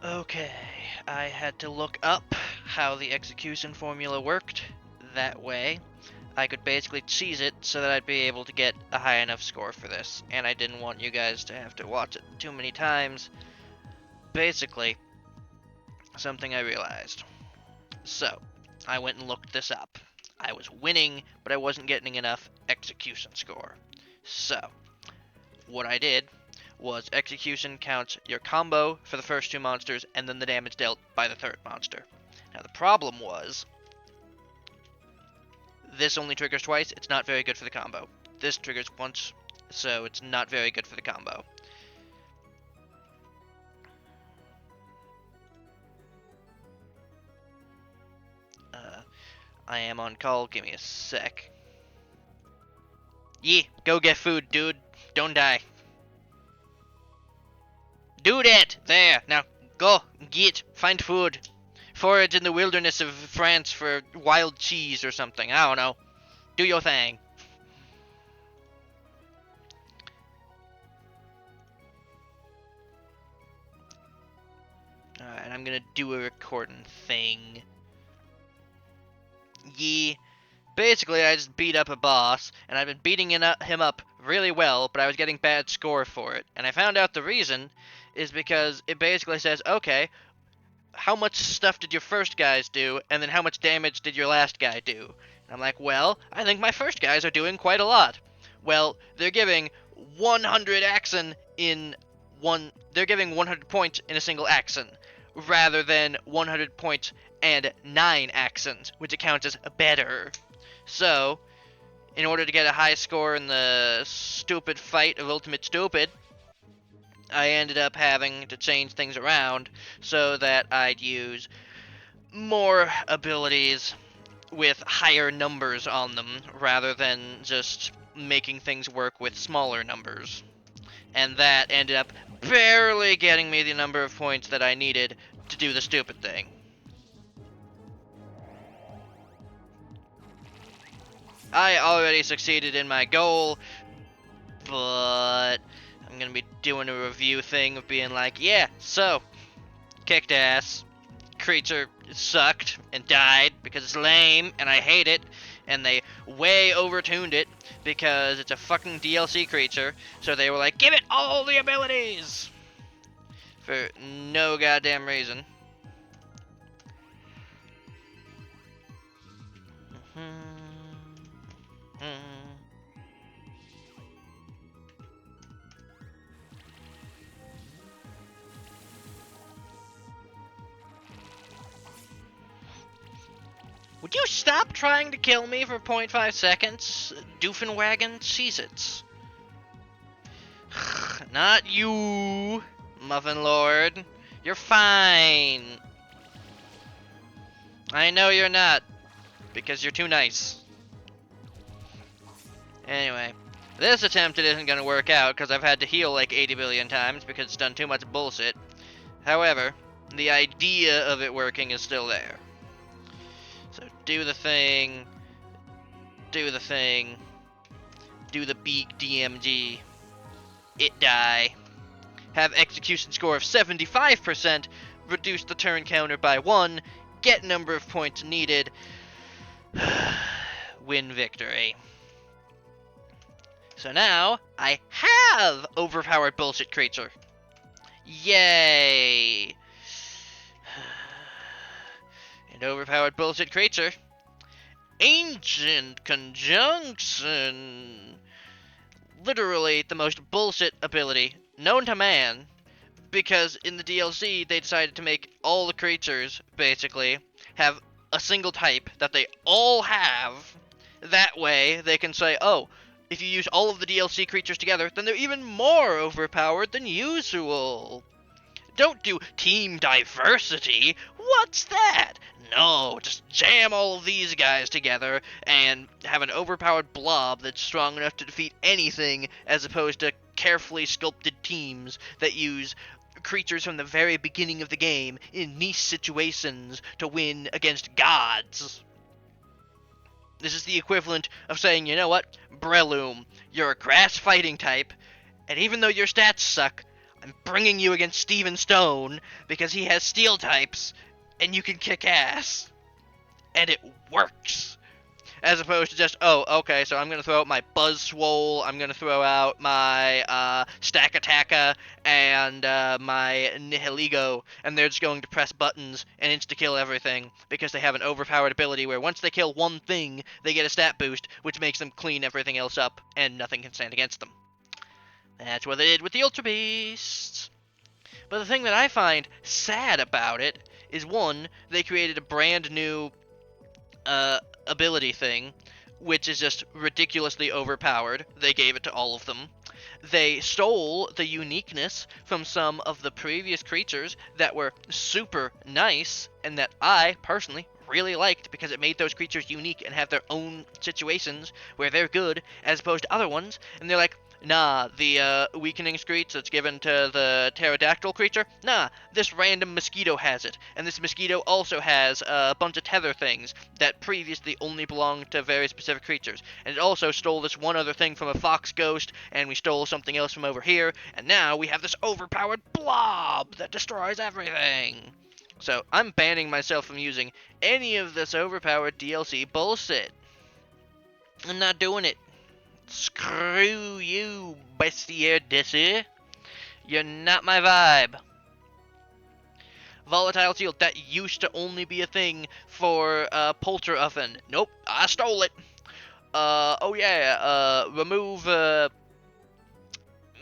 Okay, I had to look up how the execution formula worked. That way, I could basically cheese it so that I'd be able to get a high enough score for this, and I didn't want you guys to have to watch it too many times. Basically, something I realized. So, I went and looked this up. I was winning, but I wasn't getting enough execution score. So, what I did was execution counts your combo for the first two monsters and then the damage dealt by the third monster. Now, the problem was this only triggers twice. It's not very good for the combo. This triggers once, so it's not very good for the combo. I am on call. Give me a sec. Yeah, go get food, dude. Don't die. Do that! There! Now, go, find food. Forage in the wilderness of France for wild cheese or something. I don't know. Do your thing. Alright, I'm gonna do a recording thing. Yeah. Basically, I just beat up a boss, and I've been beating him up really well, but I was getting bad score for it. And I found out the reason is because it basically says, okay, how much stuff did your first guys do, and then how much damage did your last guy do? And I'm like, well, I think my first guys are doing quite a lot. Well, they're giving 100 action in one. They're giving 100 points in a single action, rather than 100 points and 9 actions, which accounts as better. So, in order to get a high score in the stupid fight of Ultimate Stupid, I ended up having to change things around so that I'd use more abilities with higher numbers on them rather than just making things work with smaller numbers. And that ended up barely getting me the number of points that I needed to do the stupid thing. I already succeeded in my goal, but I'm gonna be doing a review thing of being like, yeah, so, kicked ass, creature sucked and died because it's lame and I hate it, and they way overtuned it because it's a fucking DLC creature, so they were like, give it all the abilities! For no goddamn reason. Would you stop trying to kill me for 0.5 seconds? Doofenwagon Cheez-Its. Not you, Muffin Lord. You're fine. I know you're not, because you're too nice. Anyway, this attempt it isn't going to work out because I've had to heal like 80 billion times because it's done too much bullshit. However, the idea of it working is still there. So do the thing, do the thing, do the big DMG, it die, have execution score of 75%, reduce the turn counter by 1, get number of points needed, win victory. So now, I have overpowered bullshit creature. Yay! And overpowered bullshit creature. Ancient Conjunction. Literally the most bullshit ability known to man. Because in the DLC, they decided to make all the creatures, basically, have a single type that they all have. That way, they can say, oh, if you use all of the DLC creatures together, then they're even more overpowered than usual. Don't do team diversity. What's that? No, just jam all of these guys together and have an overpowered blob that's strong enough to defeat anything, as opposed to carefully sculpted teams that use creatures from the very beginning of the game in niche situations to win against gods. This is the equivalent of saying, you know what, Breloom, you're a grass fighting type, and even though your stats suck, I'm bringing you against Steven Stone because he has steel types and you can kick ass. And it works. As opposed to just, oh, okay, so I'm going to throw out my Buzzswole, I'm going to throw out my Stakataka, and my Nihilego, and they're just going to press buttons and insta-kill everything, because they have an overpowered ability where once they kill one thing, they get a stat boost, which makes them clean everything else up, and nothing can stand against them. That's what they did with the Ultra Beasts. But the thing that I find sad about it is, one, they created a brand new ability thing, which is just ridiculously overpowered. They gave it to all of them. They stole the uniqueness from some of the previous creatures that were super nice and that I personally really liked because it made those creatures unique and have their own situations where they're good as opposed to other ones. And they're like, nah, the weakening screech that's given to the pterodactyl creature, nah, this random mosquito has it. And this mosquito also has a bunch of tether things that previously only belonged to very specific creatures. And it also stole this one other thing from a fox ghost, and we stole something else from over here, and now we have this overpowered blob that destroys everything. So I'm banning myself from using any of this overpowered DLC bullshit. I'm not doing it. Screw you, Bestiaire Dissy. You're not my vibe. Volatile Shield, that used to only be a thing for Polter Oven. Nope, I stole it. Oh yeah, remove,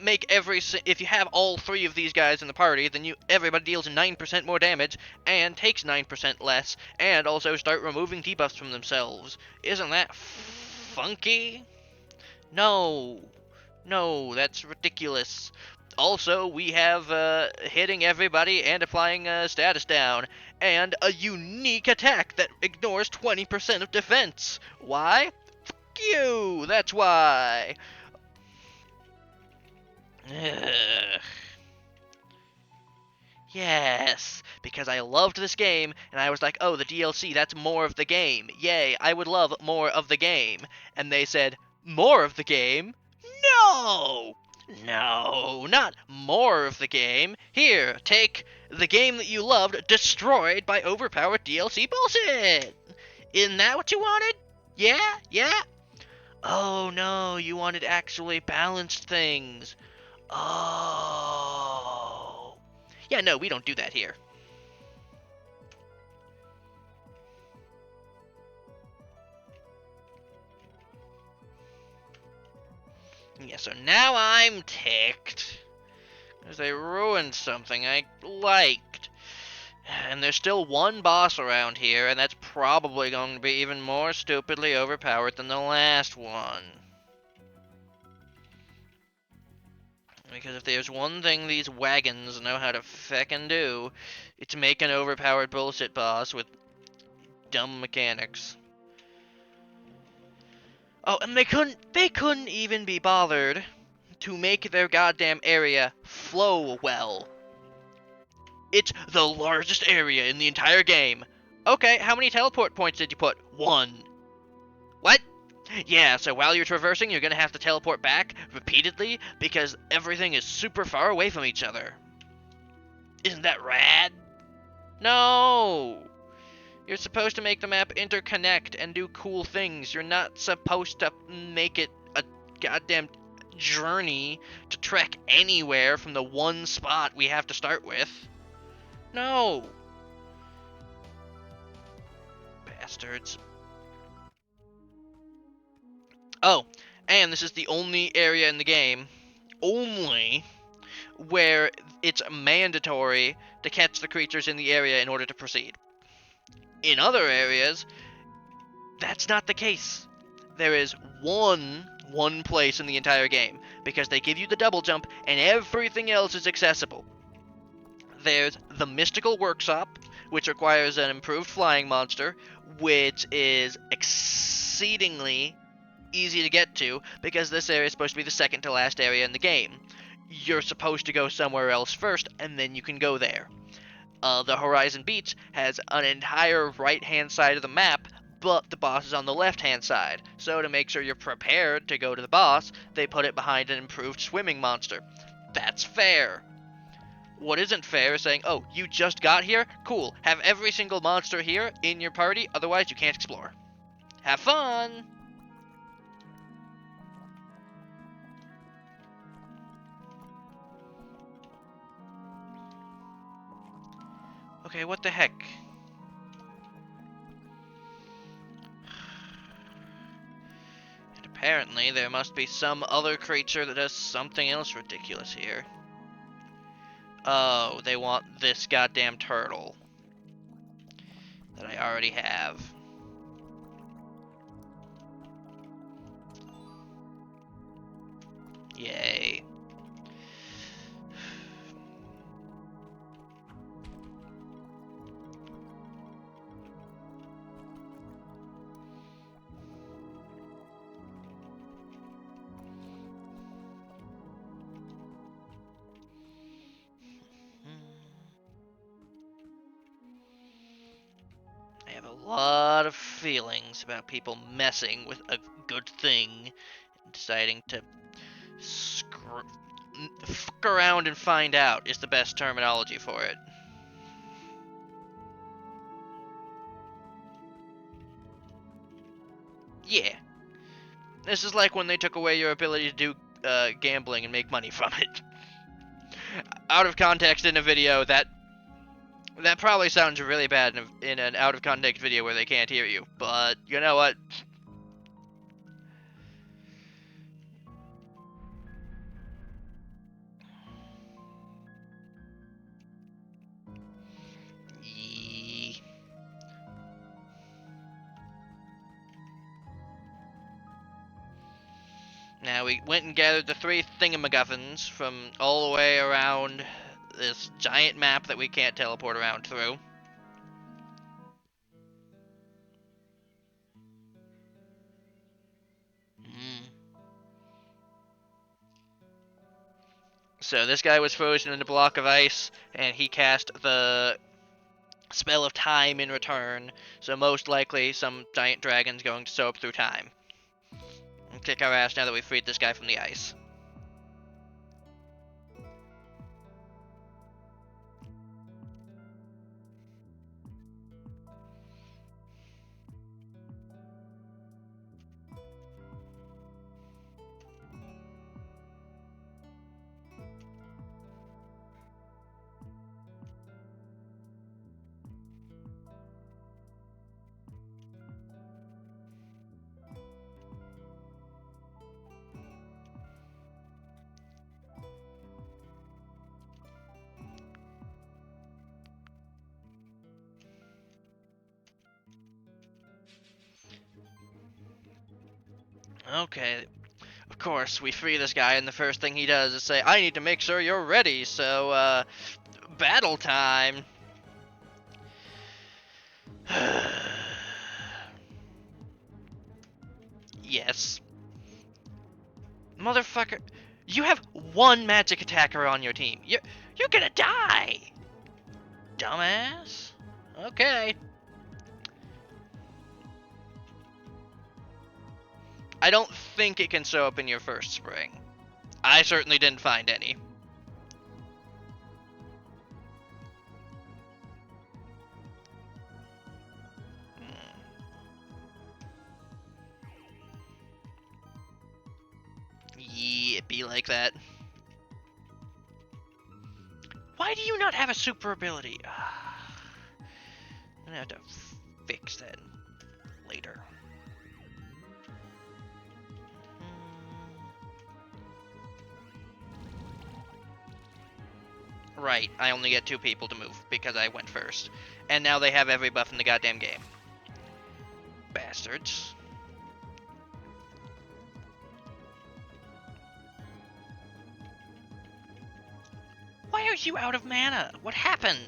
make if you have all three of these guys in the party, then everybody deals 9% more damage, and takes 9% less, and also start removing debuffs from themselves. Isn't that funky? No, that's ridiculous. Also, we have hitting everybody and applying status down, and a unique attack that ignores 20% of defense. Why? Fuck you, that's why. Ugh. Yes, because I loved this game, and I was like, oh, the DLC, that's more of the game. Yay, I would love more of the game. And they said, more of the game? No! No, not more of the game. Here, take the game that you loved destroyed by overpowered DLC bullshit. Isn't that what you wanted? Yeah? Oh no, you wanted actually balanced things. Oh. Yeah, no, we don't do that here. Yeah, so now I'm ticked. Because they ruined something I liked. And there's still one boss around here, and that's probably going to be even more stupidly overpowered than the last one. Because if there's one thing these wagons know how to feckin' do, it's make an overpowered bullshit boss with dumb mechanics. Oh, and they couldn't even be bothered to make their goddamn area flow well. It's the largest area in the entire game. Okay, how many teleport points did you put? 1. What? Yeah, so while you're traversing, you're gonna have to teleport back repeatedly because everything is super far away from each other. Isn't that rad? No! You're supposed to make the map interconnect and do cool things. You're not supposed to make it a goddamn journey to trek anywhere from the one spot we have to start with. No! Bastards. Oh, and this is the only area in the game, where it's mandatory to catch the creatures in the area in order to proceed. In other areas, that's not the case. There is one place in the entire game, because they give you the double jump and everything else is accessible. There's the Mystical Workshop, which requires an improved flying monster, which is exceedingly easy to get to because this area is supposed to be the second to last area in the game. You're supposed to go somewhere else first, and then you can go there. The Horizon Beach has an entire right-hand side of the map, but the boss is on the left-hand side. So to make sure you're prepared to go to the boss, they put it behind an improved swimming monster. That's fair. what isn't fair is saying, oh, you just got here? Cool. Have every single monster here in your party, otherwise you can't explore. Have fun! Okay, what the heck? And apparently there must be some other creature that does something else ridiculous here. Oh, they want this goddamn turtle that I already have. Yay. I have a lot of feelings about people messing with a good thing and deciding to fuck around and find out is the best terminology for it. Yeah. This is like when they took away your ability to do gambling and make money from it. Out of context in a video, that probably sounds really bad in an out of context video where they can't hear you. But you know what? Yee. Now we went and gathered the 3 thingamagaffins from all the way around this giant map that we can't teleport around through. So this guy was frozen in a block of ice, and he cast the spell of time in return, so most likely some giant dragon's going to soap through time and kick our ass now that we've freed this guy from the ice. Okay, of course, we free this guy, and the first thing he does is say, I need to make sure you're ready, so, battle time. Yes. Motherfucker, you have 1 magic attacker on your team. You're gonna die! Dumbass. Okay. I don't think it can show up in your first spring. I certainly didn't find any. Yeah, it be like that. Why do you not have a super ability? I'm gonna have to fix that later. Right, I only get 2 people to move because I went first. And now they have every buff in the goddamn game. Bastards. Why are you out of mana? What happened?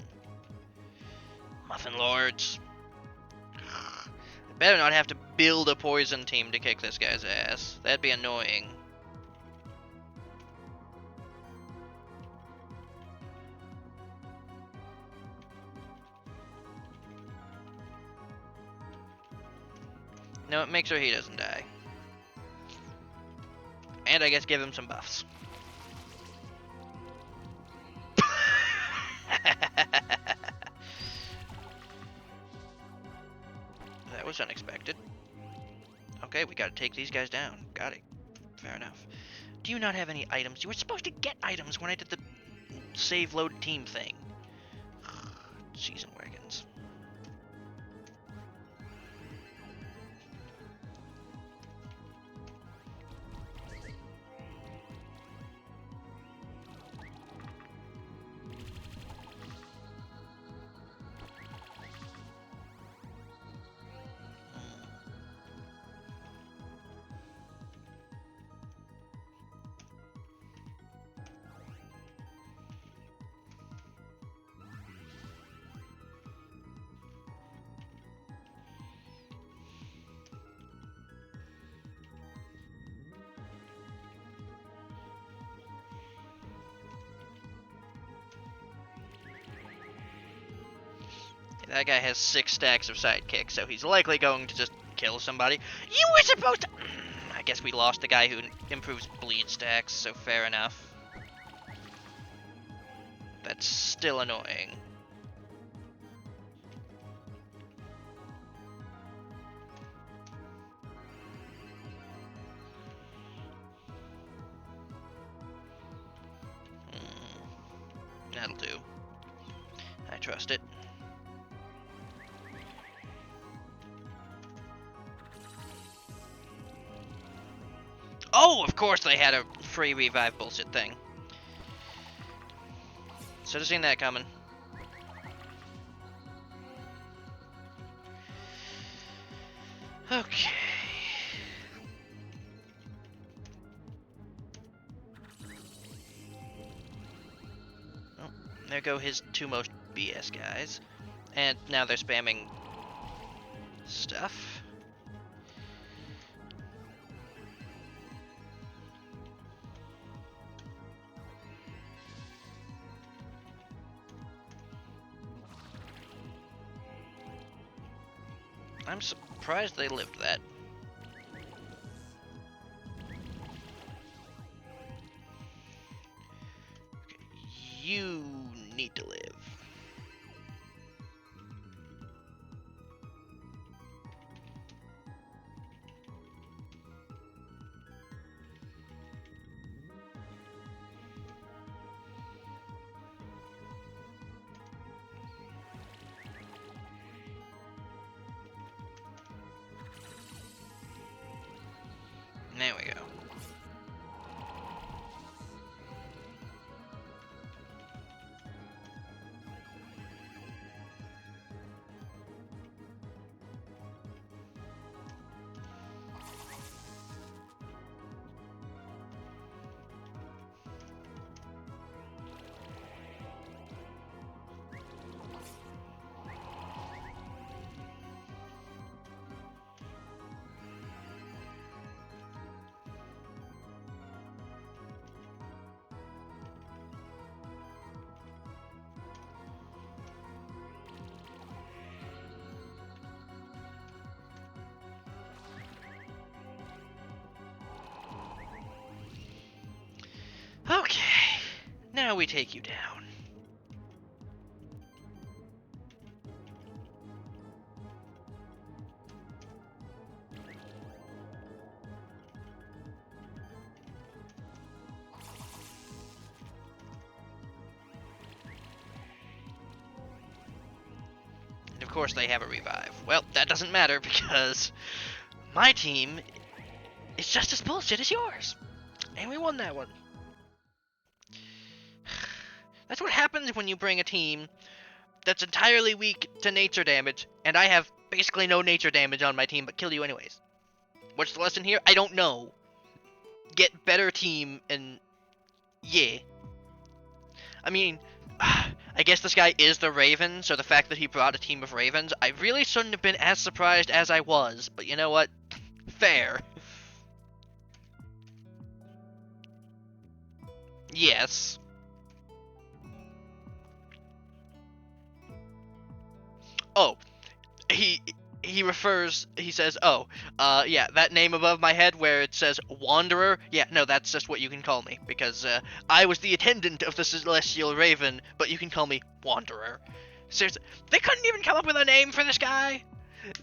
Muffin Lords. I better not have to build a poison team to kick this guy's ass. That'd be annoying. No, it makes sure he doesn't die. And I guess give him some buffs. That's unexpected. Okay, we gotta take these guys down. Got it. Fair enough. Do you not have any items? You were supposed to get items when I did the save load team thing. Season wagons. That guy has 6 stacks of sidekicks, so he's likely going to just kill somebody. You were supposed to... I guess we lost the guy who improves bleed stacks, so fair enough. That's still annoying. That'll do. I trust it. Oh, of course they had a free revive bullshit thing. Should have seen that coming. Okay. Oh, there go his 2 most BS guys. And now they're spamming stuff. I'm surprised they lived that. Okay, you need to live. There we go. Okay, now we take you down. And of course they have a revive. Well, that doesn't matter because my team is just as bullshit as yours. And we won that one. That's what happens when you bring a team that's entirely weak to nature damage, and I have basically no nature damage on my team, but kill you anyways. What's the lesson here? I don't know. Get better team, and yeah. I mean, I guess this guy is the Raven, so the fact that he brought a team of Ravens, I really shouldn't have been as surprised as I was, but you know what? Fair. Yes. Oh, he says, oh, yeah, that name above my head where it says Wanderer, yeah, no, that's just what you can call me, because, I was the attendant of the Celestial Raven, but you can call me Wanderer. Seriously, they couldn't even come up with a name for this guy?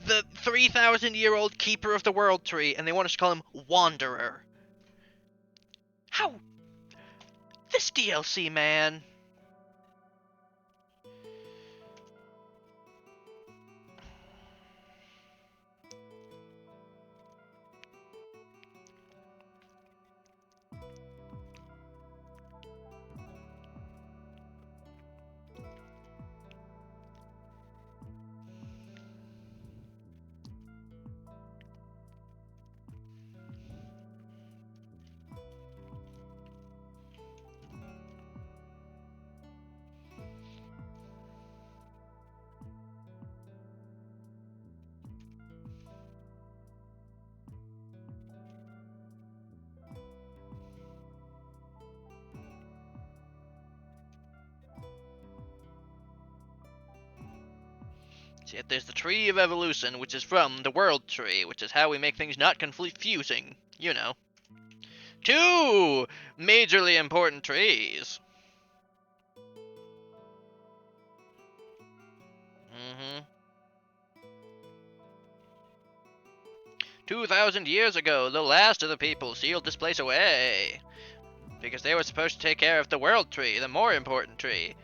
the 3,000-year-old keeper of the world tree, and they want us to call him Wanderer. How? This DLC, man. See, there's the Tree of Evolution, which is from the World Tree, which is how we make things not confusing. You know. 2 majorly important trees. 2,000 years ago, the last of the people sealed this place away. Because they were supposed to take care of the World Tree, the more important tree.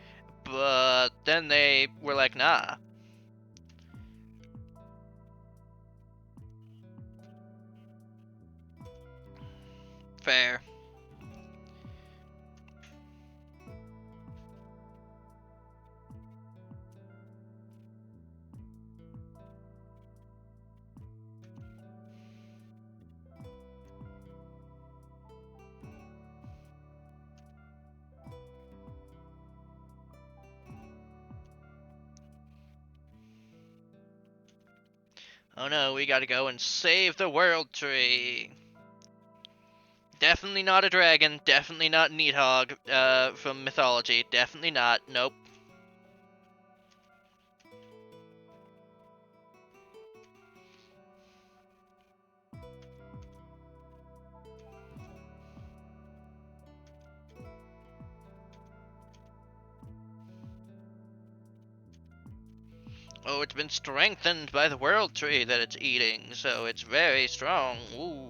But then they were like, nah. Fair. Oh no, we gotta go and save the World Tree. Definitely not a dragon, definitely not Needhog from mythology, definitely not, nope. Oh, it's been strengthened by the World Tree that it's eating, so it's very strong. Ooh.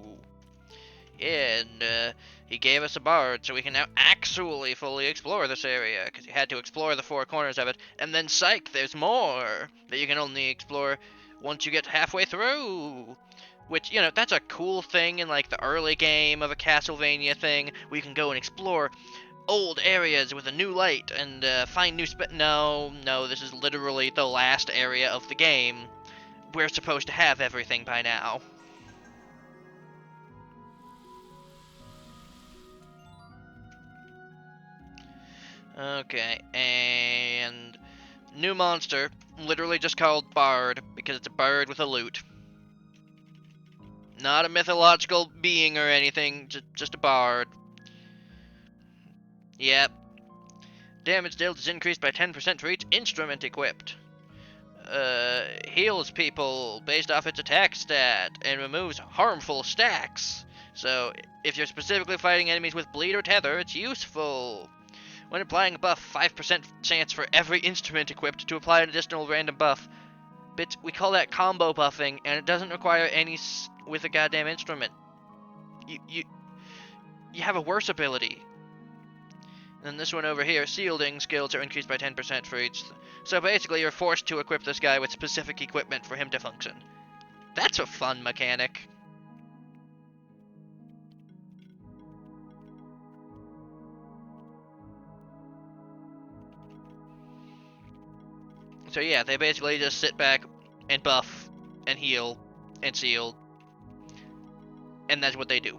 Yeah, and he gave us a bard, so we can now actually fully explore this area, because you had to explore the 4 corners of it, and then psych, there's more that you can only explore once you get halfway through. Which, you know, that's a cool thing in, like, the early game of a Castlevania thing, where you can go and explore old areas with a new light and find new No, this is literally the last area of the game. We're supposed to have everything by now. Okay, and new monster, literally just called Bard, because it's a bird with a lute. Not a mythological being or anything, just a bard. Yep. Damage dealt is increased by 10% for each instrument equipped. Heals people based off its attack stat, and removes harmful stacks. So, if you're specifically fighting enemies with bleed or tether, it's useful. When applying a buff, 5% chance for every instrument equipped to apply an additional random buff. Bitch, we call that combo buffing, and it doesn't require any with a goddamn instrument. You have a worse ability. And then this one over here, shielding skills are increased by 10% for each. So basically, you're forced to equip this guy with specific equipment for him to function. That's a fun mechanic. So yeah, they basically just sit back and buff and heal and shield. And that's what they do.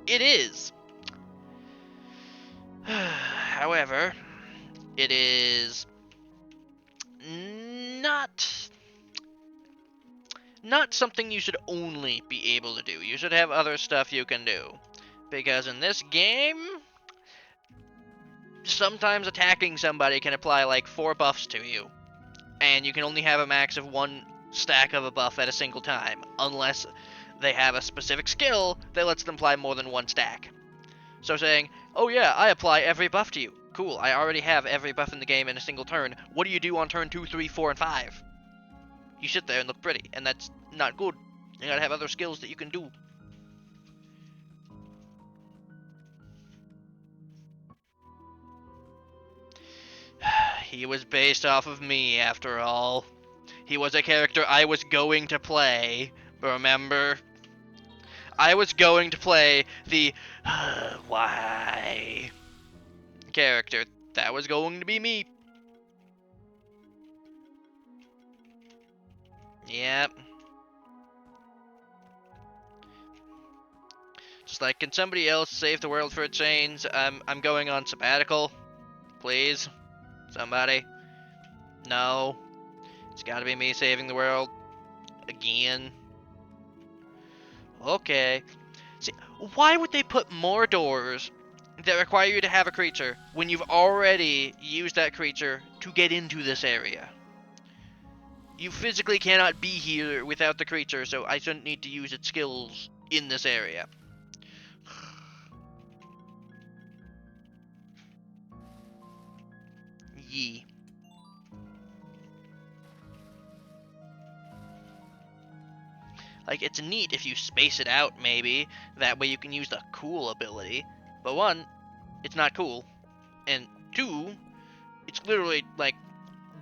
It is. However, it is not something you should only be able to do. You should have other stuff you can do. Because in this game, sometimes attacking somebody can apply like 4 buffs to you. And you can only have a max of 1 stack of a buff at a single time. Unless they have a specific skill that lets them apply more than 1 stack. So saying, oh yeah, I apply every buff to you. cool, I already have every buff in the game in a single turn. What do you do on turn 2, 3, 4, and 5? You sit there and look pretty, and that's not good. You gotta have other skills that you can do. He was based off of me, after all. He was a character I was going to play, remember? I was going to play the why character. That was going to be me. Yep. Just like, can somebody else save the world for a change? I'm going on sabbatical. Please. Somebody. No. It's gotta be me saving the world. Again. Okay. See, why would they put more doors that require you to have a creature when you've already used that creature to get into this area? You physically cannot be here without the creature, so I shouldn't need to use its skills in this area. Yee. Like, it's neat if you space it out, maybe. That way you can use the cool ability. But one, it's not cool. And two, it's literally, like,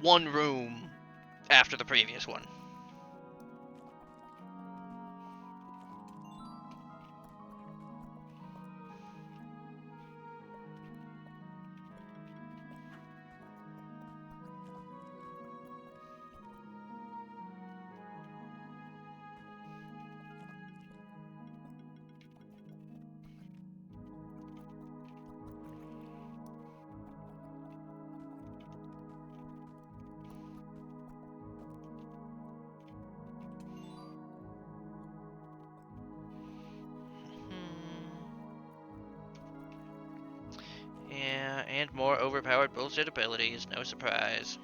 one room after the previous one. Yeah, and more overpowered bullshit abilities, no surprise.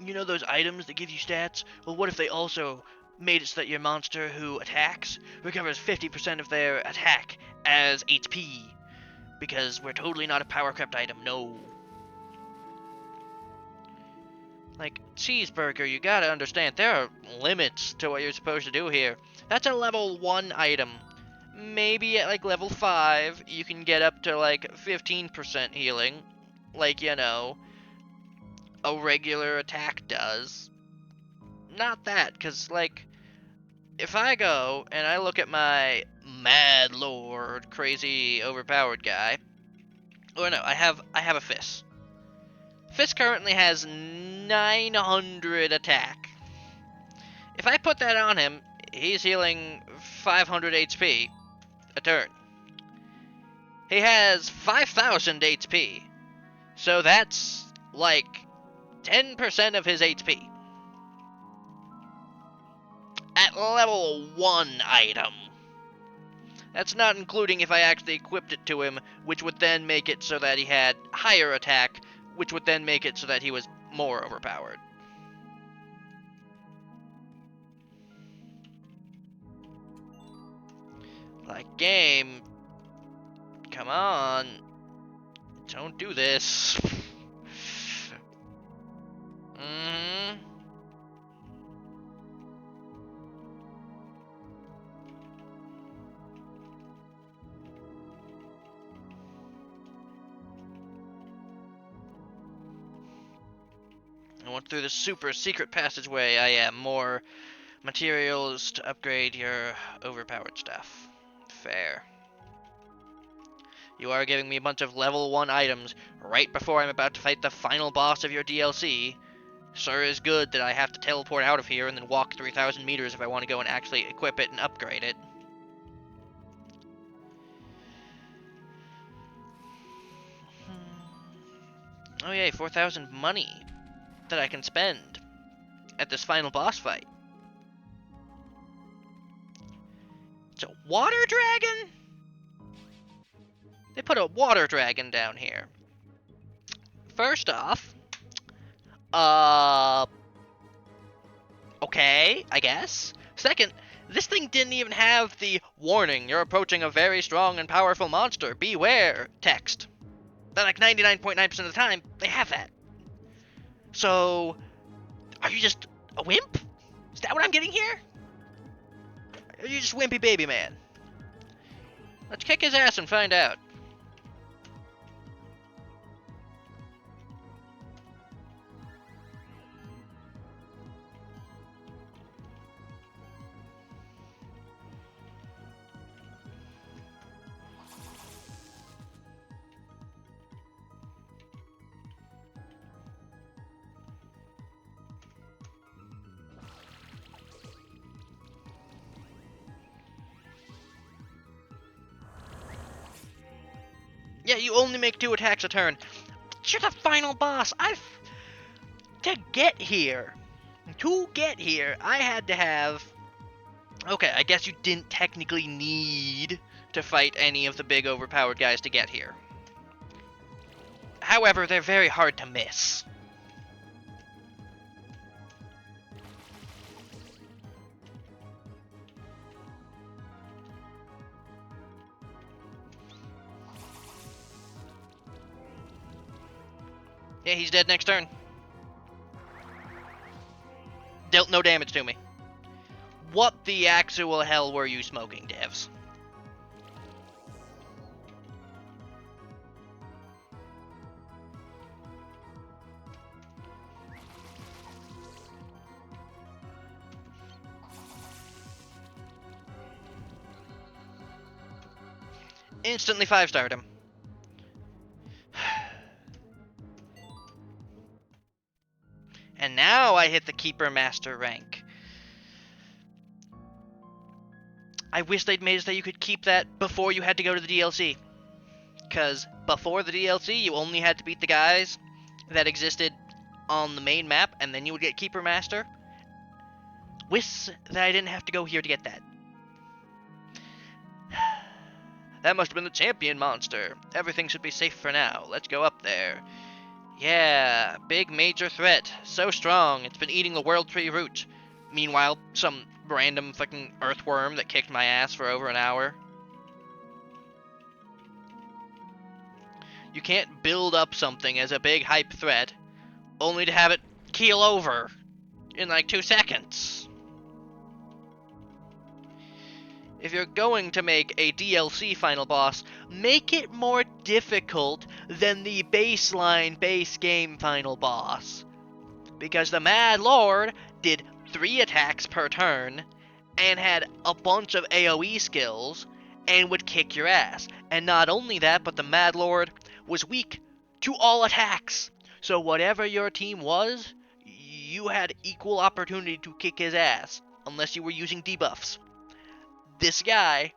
You know those items that give you stats? Well, what if they also made it so that your monster who attacks recovers 50% of their attack as HP? Because we're totally not a power crept item, no. Like, Cheeseburger, you gotta understand, there are limits to what you're supposed to do here. That's a level 1 item. Maybe at, like, level 5, you can get up to, like, 15% healing. Like, you know, a regular attack does. Not that, because, like, if I go and I look at my Mad Lord, crazy overpowered guy, or no, I have a Fist. Fist currently has 900 attack. If I put that on him, he's healing 500 HP a turn. He has 5,000 HP, so that's like 10% of his HP. At level 1 item. That's not including if I actually equipped it to him, which would then make it so that he had higher attack, which would then make it so that he was more overpowered. Like, game, come on, don't do this. Mm-hmm. I went through the super secret passageway. I am more materials to upgrade your overpowered stuff. Fair. You are giving me a bunch of level 1 items right before I'm about to fight the final boss of your DLC. Sure is good that I have to teleport out of here and then walk 3,000 meters if I want to go and actually equip it and upgrade it. Oh yay, 4,000 money that I can spend at this final boss fight. It's a water dragon? They put a water dragon down here. First off, okay, I guess. Second, this thing didn't even have the warning, you're approaching a very strong and powerful monster, beware text. But like 99.9% of the time, they have that. So, are you just a wimp? Is that what I'm getting here? Or are you just wimpy baby man? Let's kick his ass and find out. Yeah, you only make 2 attacks a turn. You're the final boss. To get here, I had to have... Okay, I guess you didn't technically need to fight any of the big overpowered guys to get here. However, they're very hard to miss. Yeah, he's dead next turn. Dealt no damage to me. What the actual hell were you smoking, devs? Instantly 5-starred him. And now I hit the Keeper Master rank. I wish they'd made it so you could keep that before you had to go to the DLC. Because before the DLC, you only had to beat the guys that existed on the main map, and then you would get Keeper Master. Wish that I didn't have to go here to get that. That must have been the champion monster. Everything should be safe for now. Let's go up there. Yeah, big major threat. So strong, it's been eating the World Tree root. Meanwhile, some random fucking earthworm that kicked my ass for over an hour. You can't build up something as a big hype threat, only to have it keel over in like 2 seconds. If you're going to make a DLC final boss, make it more difficult than the baseline base game final boss. Because the Mad Lord did 3 attacks per turn, and had a bunch of AoE skills, and would kick your ass. And not only that, but the Mad Lord was weak to all attacks. So whatever your team was, you had equal opportunity to kick his ass, unless you were using debuffs. This guy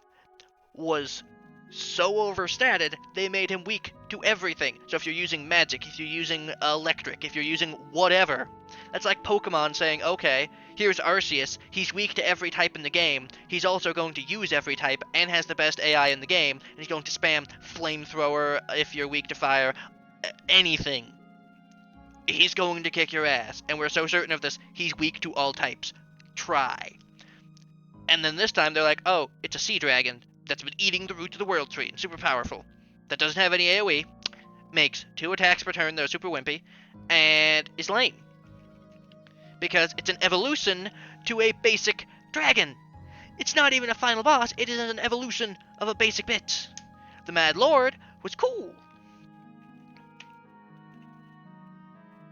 was so overstated, they made him weak to everything. So if you're using magic, if you're using electric, if you're using whatever, that's like Pokemon saying, okay, here's Arceus, he's weak to every type in the game, he's also going to use every type, and has the best AI in the game, and he's going to spam Flamethrower if you're weak to fire, anything. He's going to kick your ass, and we're so certain of this, he's weak to all types. Try. And then this time they're like, oh, it's a sea dragon that's been eating the root of the World Tree, super powerful, that doesn't have any AoE, makes 2 attacks per turn, they're super wimpy, and is lame. Because it's an evolution to a basic dragon. It's not even a final boss, it is an evolution of a basic bit. The Mad Lord was cool.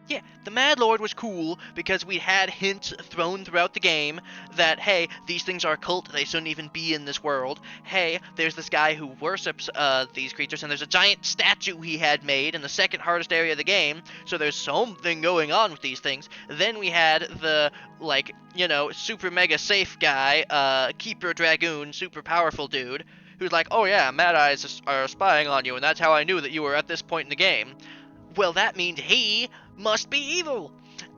Yeah, the Mad Lord was cool because we had hints thrown throughout the game that, hey, these things are a cult, they shouldn't even be in this world. Hey, there's this guy who worships these creatures, and there's a giant statue he had made in the second hardest area of the game, so there's something going on with these things. Then we had the, like, you know, super mega safe guy, Keeper Dragoon, super powerful dude, who's like, oh yeah, Mad Eyes are spying on you, and that's how I knew that you were at this point in the game. Well, that means he must be evil.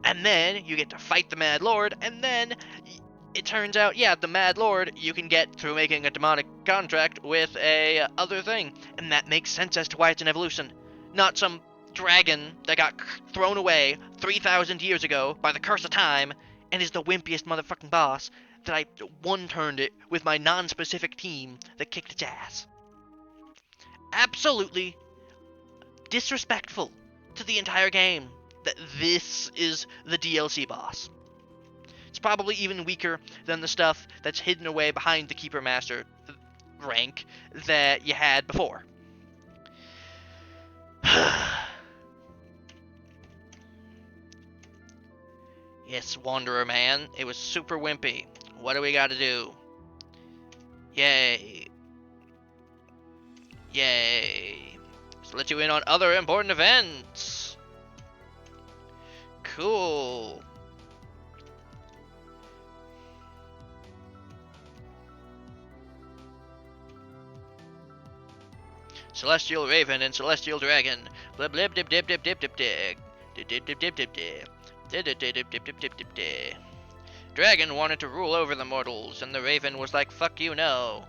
And then you get to fight the Mad Lord, and then it turns out, yeah, the Mad Lord you can get through making a demonic contract with a other thing. And that makes sense as to why it's an evolution. Not some dragon that got thrown away 3,000 years ago by the curse of time and is the wimpiest motherfucking boss that I one-turned it with my non-specific team that kicked its ass. Absolutely disrespectful to the entire game that this is the DLC boss. It's probably even weaker than the stuff that's hidden away behind the Keeper Master rank that you had before. Yes, Wanderer Man, it was super wimpy. What do we gotta do? Yay. Yay. So let you in on other important events. Cool. Celestial Raven and Celestial Dragon. Blib blib dib dib dib dib dib dig. Dib dib dib dib dib dig. Dib dib dib dib dib dib dib dig. Dragon wanted to rule over the mortals, and the Raven was like, fuck you, no.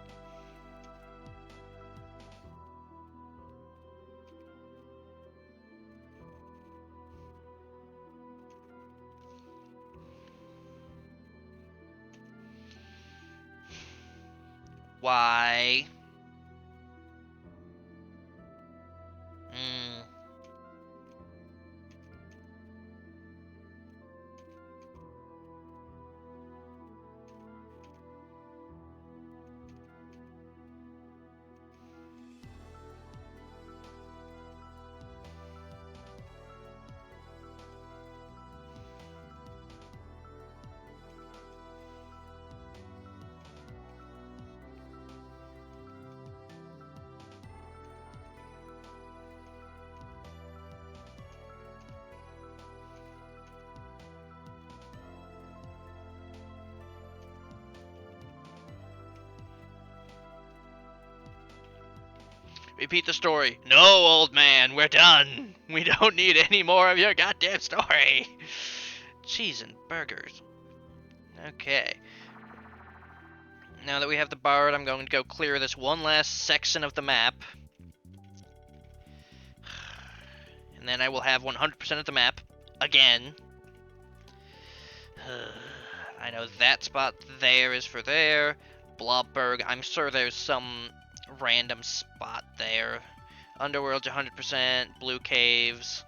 Why? Hmm. Repeat the story. No, old man, we're done. We don't need any more of your goddamn story. Cheese and burgers. Okay. Now that we have the bard, I'm going to go clear this one last section of the map. And then I will have 100% of the map again. I know that spot there is for there. Blobberg, I'm sure there's some random spot there. Underworld's 100%, Blue Caves,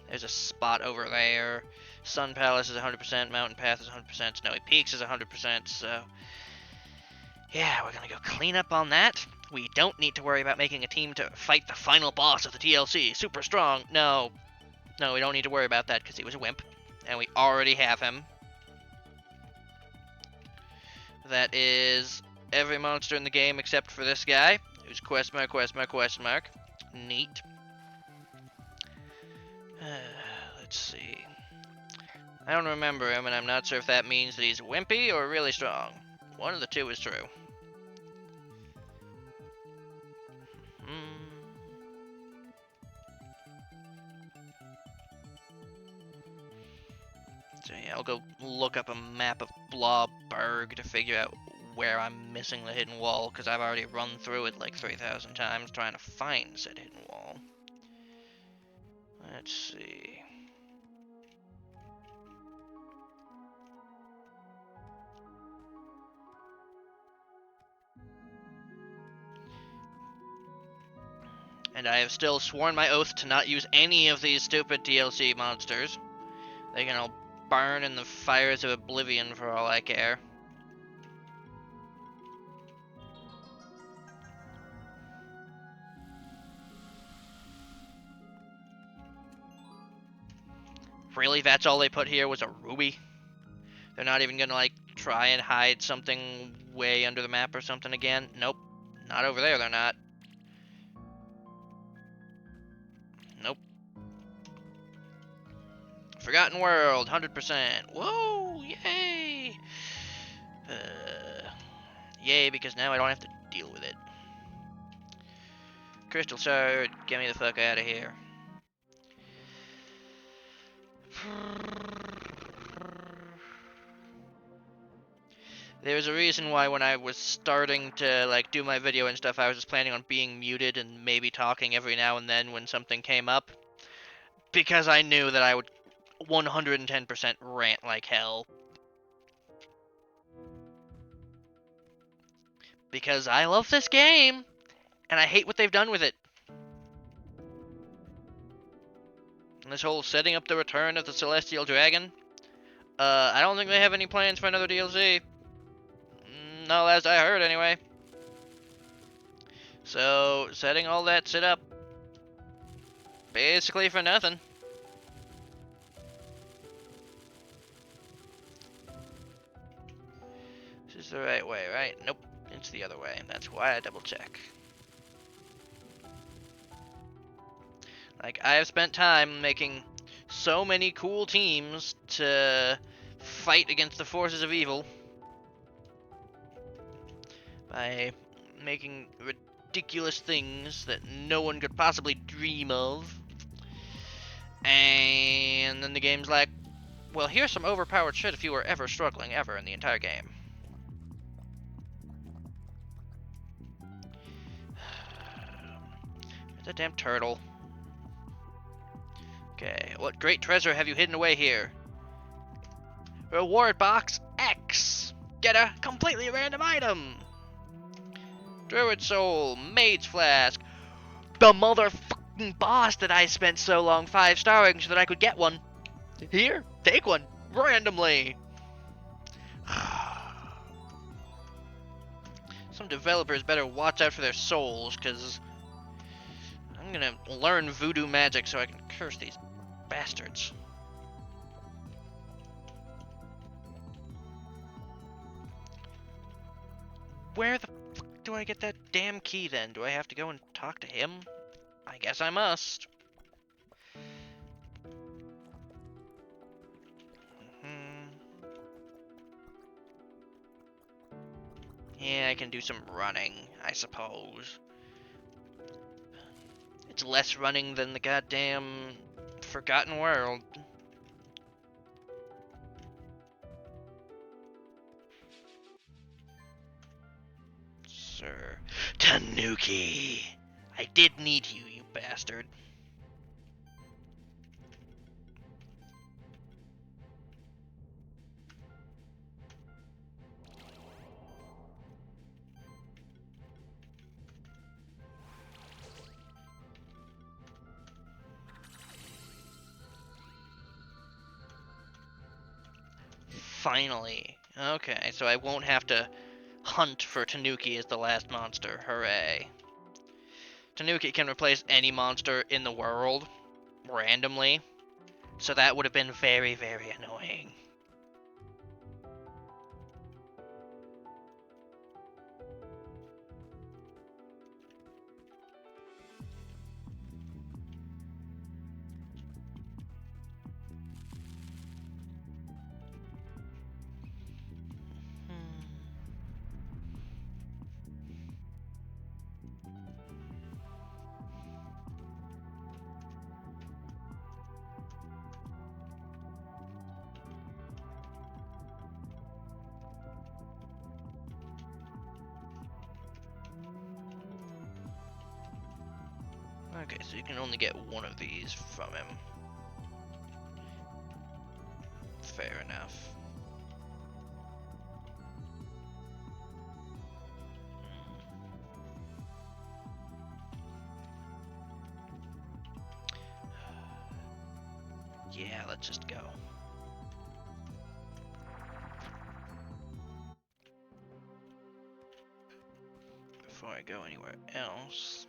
there's a spot over there. Sun Palace is 100%, Mountain Path is 100%, Snowy Peaks is 100%, so... yeah, we're gonna go clean up on that. We don't need to worry about making a team to fight the final boss of the DLC, super strong. No, we don't need to worry about that because he was a wimp, and we already have him. That is every monster in the game except for this guy, who's question mark. Neat. Let's see. I don't remember him, and I'm not sure if that means that he's wimpy or really strong. One of the two is true. So yeah, I'll go look up a map of Blobberg to figure out where I'm missing the hidden wall, because I've already run through it like 3,000 times trying to find said hidden wall. Let's see. And I have still sworn my oath to not use any of these stupid DLC monsters. They can all burn in the fires of oblivion for all I care. Really, that's all they put here was a ruby? They're not even gonna, like, try and hide something way under the map or something again? Nope. Not over there, they're not. Nope. Forgotten World, 100%. Whoa, yay! Yay, because now I don't have to deal with it. Crystal Shard, get me the fuck out of here. There's a reason why when I was starting to like do my video and stuff, I was just planning on being muted and maybe talking every now and then when something came up. Because I knew that I would 110% rant like hell because I love this game, and I hate what they've done with it. And this whole setting up the return of the Celestial Dragon, I don't think they have any plans for another DLC. No, as I heard anyway. So, setting all that shit up, basically for nothing. This is the right way, right? Nope, it's the other way. That's why I double check. Like, I have spent time making so many cool teams to fight against the forces of evil by making ridiculous things that no one could possibly dream of. And then the game's like, well, here's some overpowered shit if you were ever struggling ever in the entire game. It's a damn turtle. Okay, what great treasure have you hidden away here? Reward box X! Get a completely random item! Druid Soul, Maid's Flask, the motherfucking boss that I spent so long 5-starring so that I could get one. Here, take one, randomly. Some developers better watch out for their souls, because I'm gonna learn voodoo magic so I can curse these bastards. Where the fuck do I get that damn key then? Do I have to go and talk to him? I guess I must. Yeah, I can do some running, I suppose. It's less running than the goddamn Forgotten World. Sir Tanuki! I did need you, you bastard. Finally. Okay, so I won't have to hunt for Tanuki as the last monster. Hooray. Tanuki can replace any monster in the world, randomly. So that would have been very, very annoying. Okay, so you can only get one of these from him. Fair enough. Yeah, let's just go. Before I go anywhere else.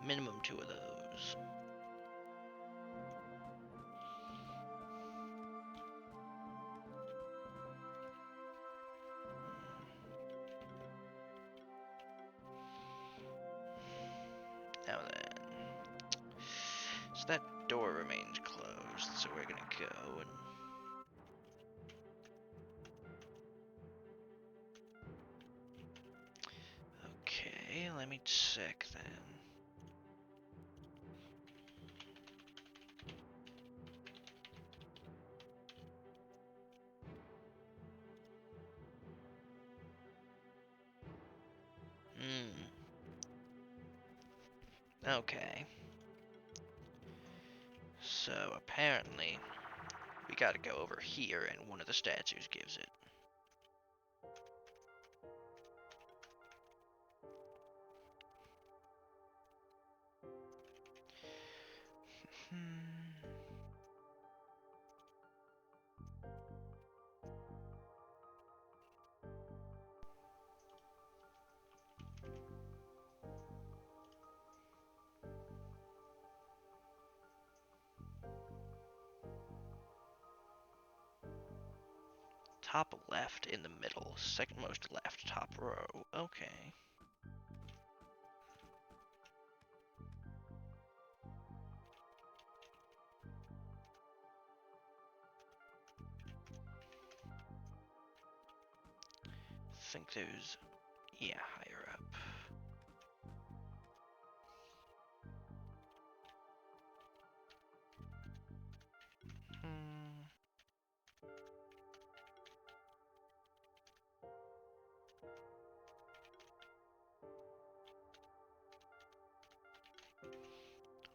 Minimum 2 of those. Now then. So that door remains closed, so we're gonna go and... Okay, let me check then. Okay. So apparently, we gotta go over here, and one of the statues gives it. Top left in the middle, second most left, top row. Okay. I think there's, yeah, higher up.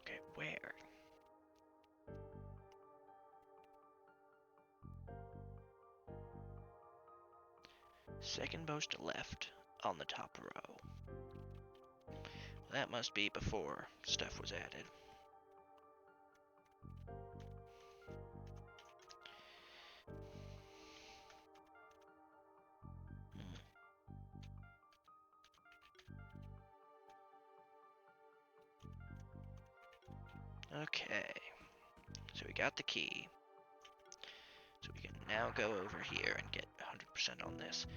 Okay, where? Second most left on the top row. That must be before stuff was added. Okay, so we got the key. So we can now go over here and get 100% on this.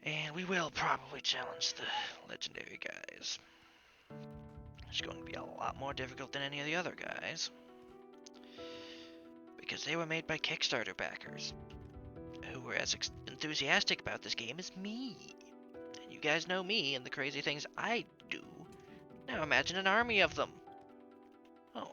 And we will probably challenge the legendary guys. It's going to be a lot more difficult than any of the other guys. Because they were made by Kickstarter backers. Who were as enthusiastic about this game as me. And you guys know me and the crazy things I do. Now imagine an army of them. Oh.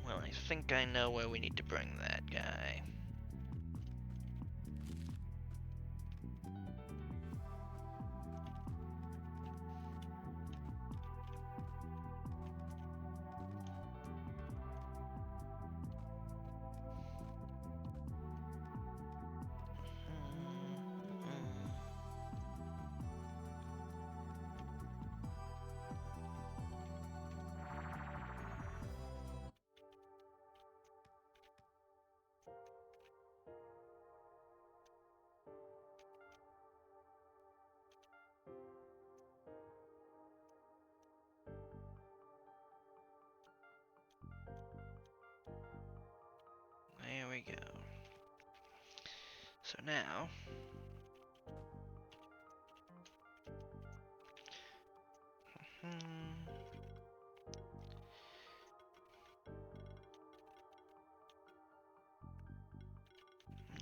Well, I think I know where we need to bring that guy. There we go. So now,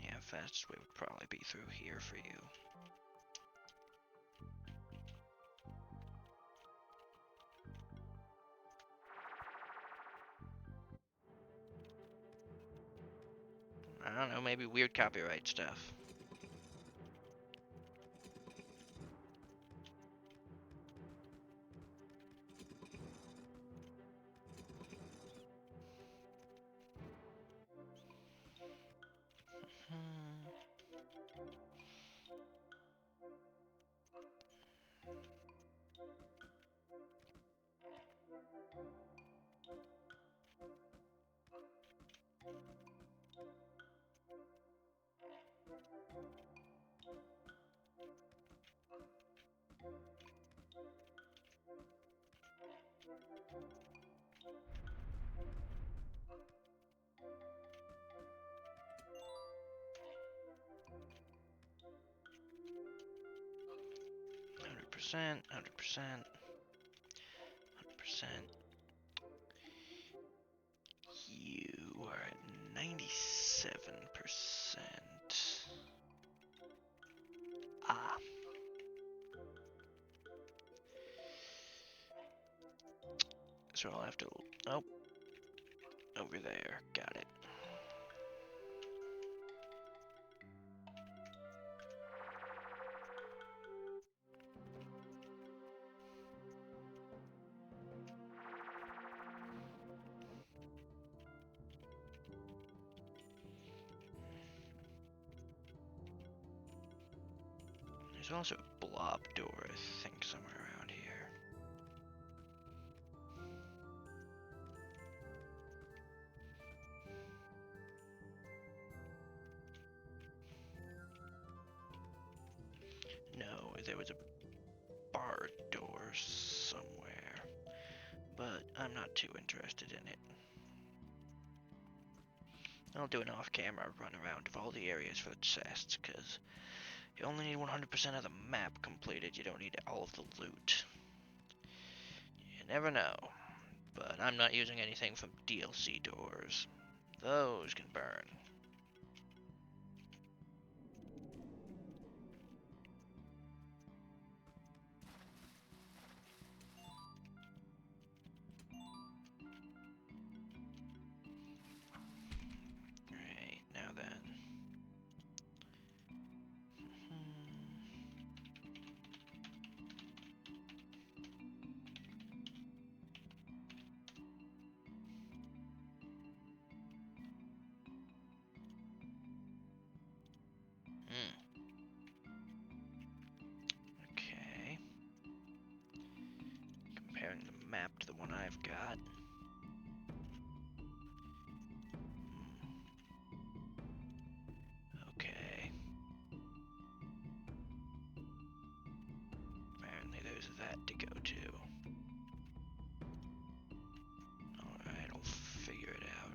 yeah, fastest way would probably be through here for you. I don't know, maybe weird copyright stuff. Percent, 100%, 100%. So I'll have to... Oh. Over there. Got it. There's also a blob door, I think, somewhere around here. No, there was a bar door somewhere, but I'm not too interested in it. I'll do an off-camera run around of all the areas for the chests, because you only need 100% of the map completed. You don't need all of the loot. You never know. But I'm not using anything from DLC doors. Those can burn. Alright, now then. Okay. Comparing the map to the one I've got. Okay. Apparently there's that to go to. Alright, I'll figure it out.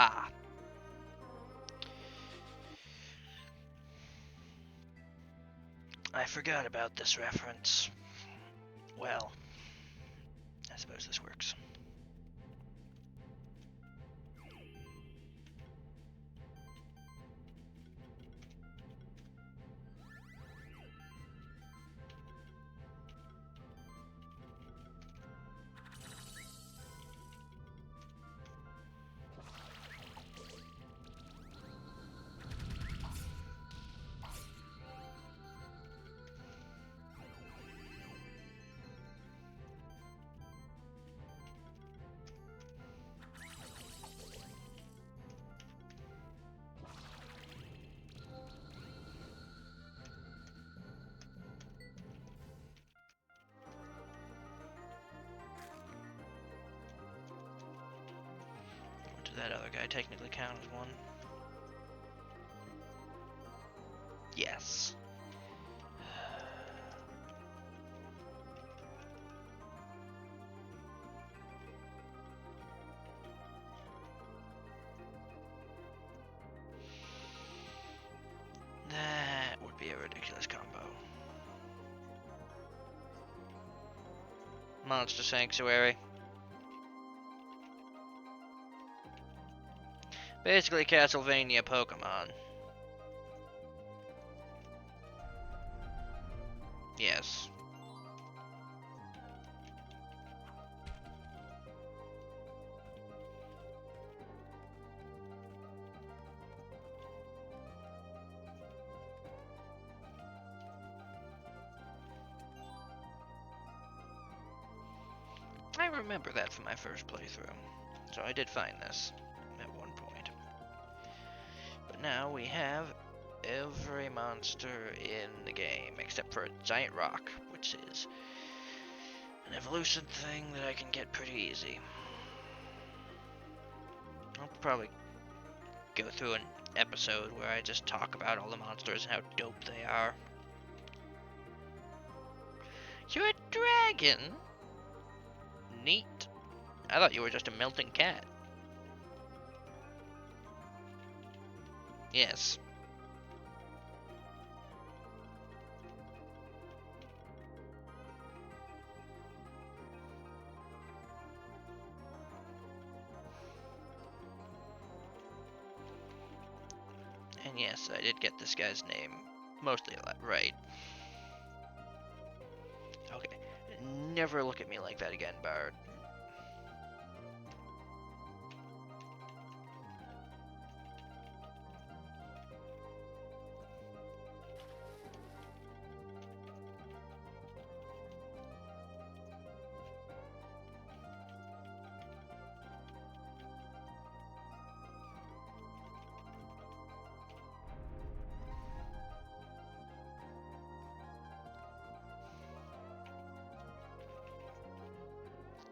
Ah. I forgot about this reference. Well, I suppose this works. Does that other guy technically count as one? Yes. That would be a ridiculous combo. Monster Sanctuary. Basically Castlevania Pokemon. Yes. I remember that from my first playthrough. So I did find this at one point. now we have every monster in the game except for a giant rock, which is an evolution thing that I can get pretty easy. I'll probably go through an episode where I just talk about all the monsters and how dope they are. You're a dragon? Neat. I thought you were just a melting cat. Yes. And yes, I did get this guy's name mostly right. Okay. Never look at me like that again, Bard.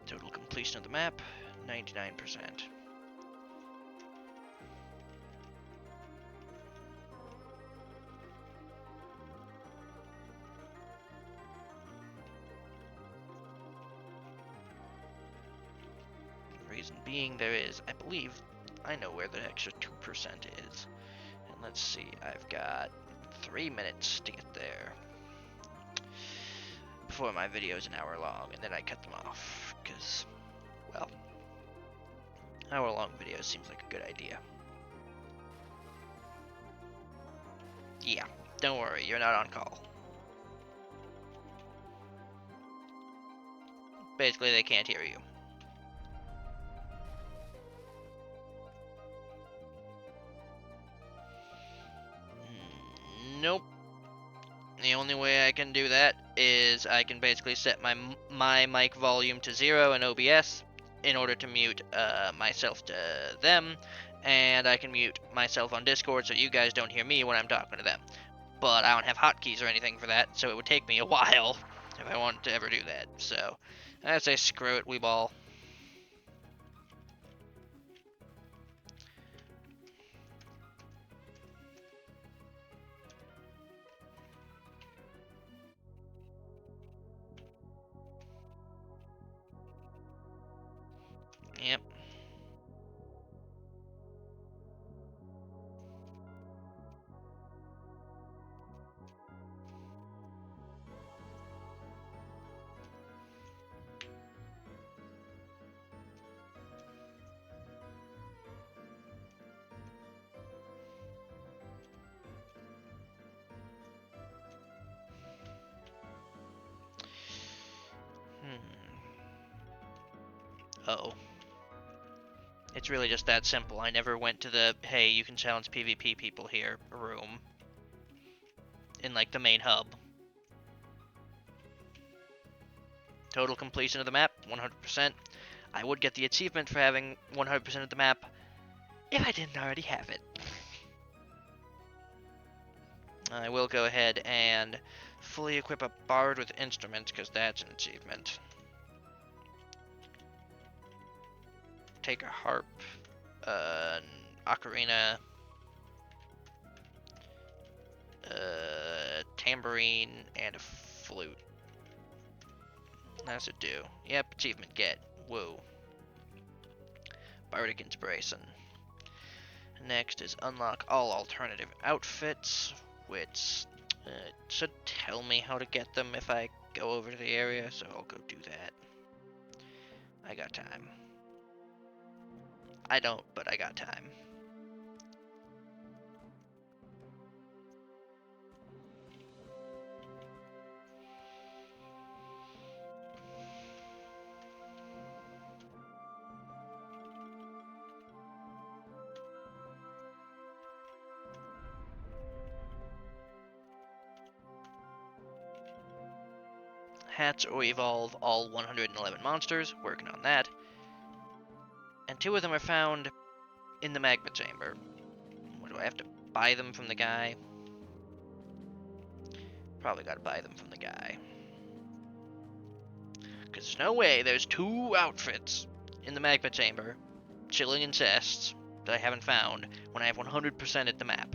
Total completion of the map, 99%. Reason being there is, I believe, I know where the extra 2% is. And let's see, I've got 3 minutes to get there before my video is an hour long, and then I cut them off, because, well, hour-long video seems like a good idea. Yeah, don't worry, you're not on call. Basically, they can't hear you. Nope. The only way I can do that is I can basically set my mic volume to 0 in OBS in order to mute myself to them, and I can mute myself on Discord so you guys don't hear me when I'm talking to them. But I don't have hotkeys or anything for that, so it would take me a while if I wanted to ever do that. So I say screw it, we ball. Yep. Uh-oh. It's really just that simple. I never went to the, hey, you can challenge PvP people here room in, like, the main hub. Total completion of the map, 100%. I would get the achievement for having 100% of the map if I didn't already have it. I will go ahead and fully equip a bard with instruments, because that's an achievement. Take a harp, an ocarina, tambourine, and a flute. That's a do. Yep, achievement get. Whoa. Bardic Inspiration. Next is unlock all alternative outfits, which should tell me how to get them if I go over to the area, so I'll go do that. I got time. I don't, but I got time. Hatch or evolve all 111 monsters, working on that. And 2 of them are found in the magma chamber. What do I have to buy them from the guy? Probably gotta buy them from the guy. Because there's no way there's 2 outfits in the magma chamber chilling in chests that I haven't found when I have 100% at the map.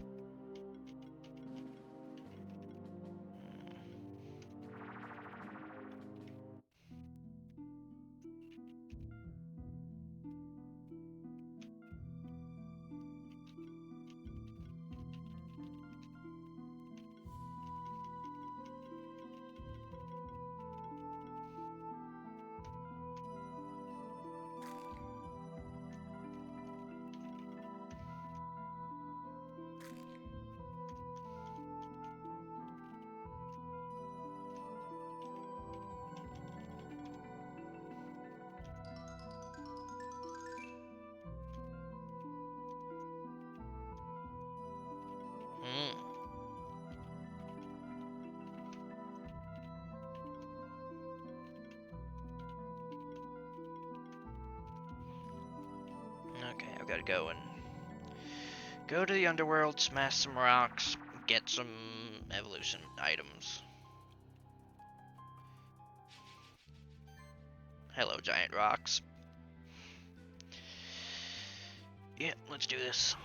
Hmm. Okay, I've got to go and go to the underworld, smash some rocks, get some evolution items. Hello, giant rocks. Yeah, let's do this.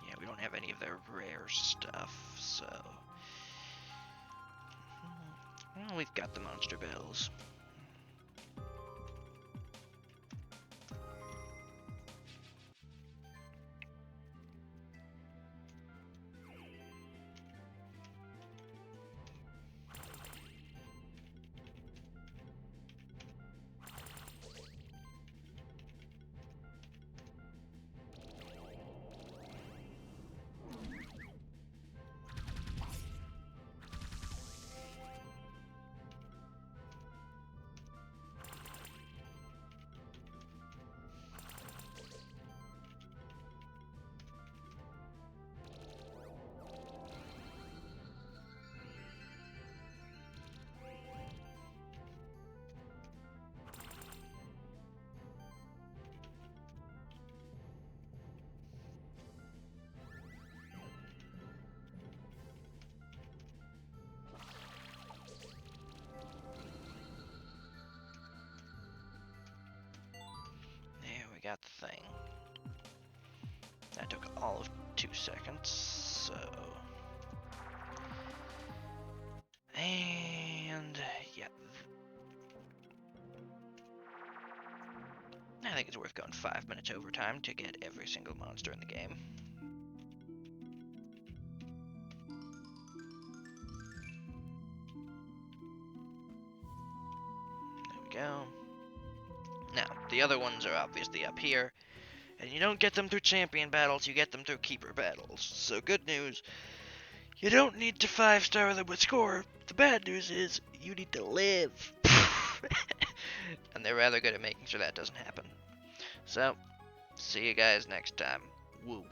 Yeah, we don't have any of their rare stuff, so... Well, we've got the monster bells. There, we got the thing. That took all of 2 seconds, so... And... yeah. I think it's worth going 5 minutes overtime to get every single monster in the game. There we go. Now, the other ones are obviously up here, and you don't get them through champion battles, you get them through keeper battles. So good news, you don't need to 5-star them with score. The bad news is, you need to live. And they're rather good at making sure that doesn't happen. So, see you guys next time. Woo.